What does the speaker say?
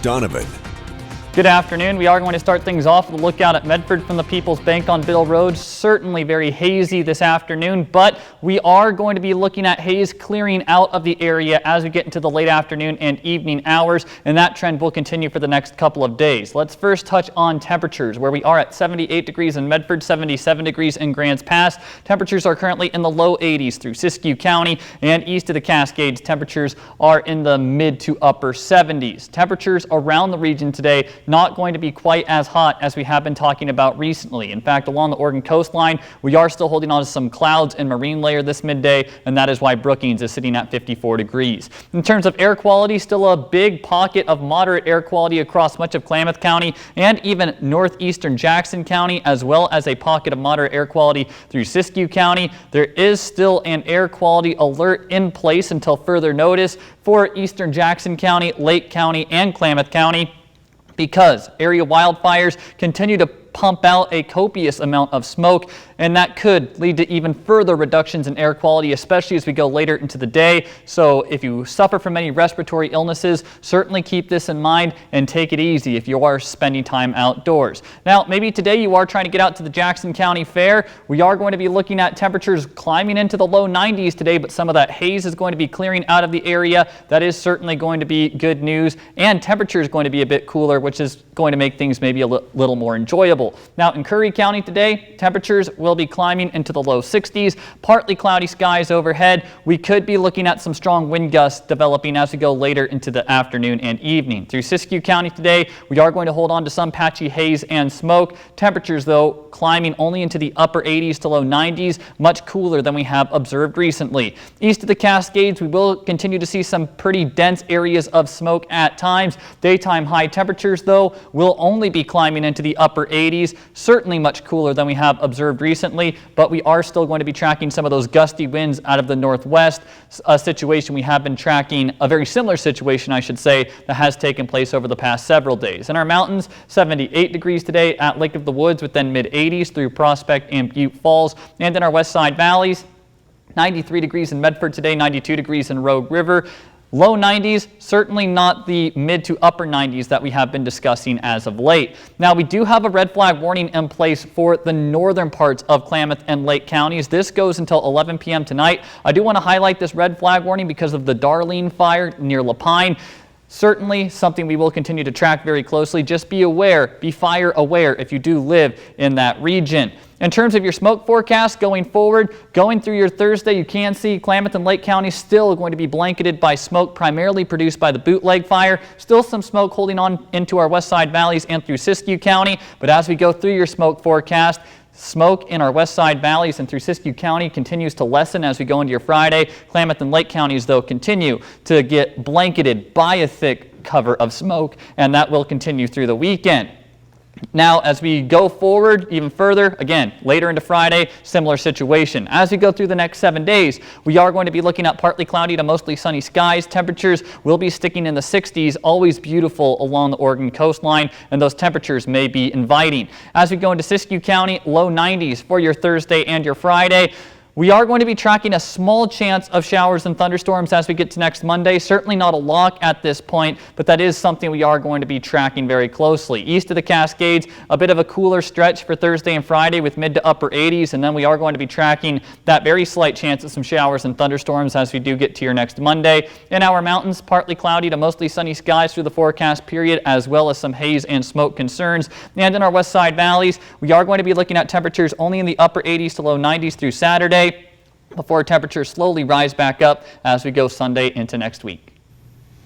Donovan. Good afternoon. We are going to start things off with a look out at Medford from the People's Bank on Bill Road. Certainly very hazy this afternoon, but we are going to be looking at haze clearing out of the area as we get into the late afternoon and evening hours, and that trend will continue for the next couple of days. Let's first touch on temperatures, where we are at 78 degrees in Medford, 77 degrees in Grants Pass. Temperatures are currently in the low 80s through Siskiyou County, and east of the Cascades, temperatures are in the mid to upper 70s. Temperatures around the region today not going to be quite as hot as we have been talking about recently. In fact, along the Oregon coastline, we are still holding on to some clouds and marine layer this midday, and that is why Brookings is sitting at 54 degrees. In terms of air quality, still a big pocket of moderate air quality across much of Klamath County and even northeastern Jackson County, as well as a pocket of moderate air quality through Siskiyou County. There is still an air quality alert in place until further notice for eastern Jackson County, Lake County, and Klamath County, because area wildfires continue to pump out a copious amount of smoke, and that could lead to even further reductions in air quality, especially as we go later into the day. So if you suffer from any respiratory illnesses, certainly keep this in mind and take it easy if you are spending time outdoors. Now, maybe today you are trying to get out to the Jackson County Fair. We are going to be looking at temperatures climbing into the low 90s today, but some of that haze is going to be clearing out of the area. That is certainly going to be good news, and temperature is going to be a bit cooler, which is going to make things maybe a little more enjoyable. Now in Curry County today, temperatures will be climbing into the low 60s, partly cloudy skies overhead. We could be looking at some strong wind gusts developing as we go later into the afternoon and evening. Through Siskiyou County today, we are going to hold on to some patchy haze and smoke. Temperatures, though, climbing only into the upper 80s to low 90s, much cooler than we have observed recently. East of the Cascades, we will continue to see some pretty dense areas of smoke at times. Daytime high temperatures, though, will only be climbing into the upper 80s. Certainly much cooler than we have observed recently, but we are still going to be tracking some of those gusty winds out of the northwest, a situation we have been tracking, a very similar situation, I should say, that has taken place over the past several days. In our mountains, 78 degrees today at Lake of the Woods, with then mid-80s through Prospect and Butte Falls, and in our west side valleys, 93 degrees in Medford today, 92 degrees in Rogue River. Low 90s, certainly not the mid to upper 90s that we have been discussing as of late. Now, we do have a red flag warning in place for the northern parts of Klamath and Lake counties. This goes until 11 p.m. tonight. I do want to highlight this red flag warning because of the Darlene fire near Lapine. Certainly something we will continue to track very closely. Just be aware, be fire aware if you do live in that region. In terms of your smoke forecast going forward, going through your Thursday, you can see Klamath and Lake County still going to be blanketed by smoke primarily produced by the bootleg fire. Still some smoke holding on into our west side valleys and through Siskiyou County, but as we go through your smoke forecast, smoke in our west side valleys and through Siskiyou County continues to lessen as we go into your Friday. Klamath and Lake counties, though, continue to get blanketed by a thick cover of smoke, and that will continue through the weekend. Now, as we go forward even further, again, later into Friday, similar situation. As we go through the next 7 days, we are going to be looking at partly cloudy to mostly sunny skies. Temperatures will be sticking in the 60s, always beautiful along the Oregon coastline, and those temperatures may be inviting. As we go into Siskiyou County, low 90s for your Thursday and your Friday. We are going to be tracking a small chance of showers and thunderstorms as we get to next Monday. Certainly not a lock at this point, but that is something we are going to be tracking very closely. East of the Cascades, a bit of a cooler stretch for Thursday and Friday with mid to upper 80s, and then we are going to be tracking that very slight chance of some showers and thunderstorms as we do get to your next Monday. In our mountains, partly cloudy to mostly sunny skies through the forecast period, as well as some haze and smoke concerns. And in our west side valleys, we are going to be looking at temperatures only in the upper 80s to low 90s through Saturday, before temperatures slowly rise back up as we go Sunday into next week.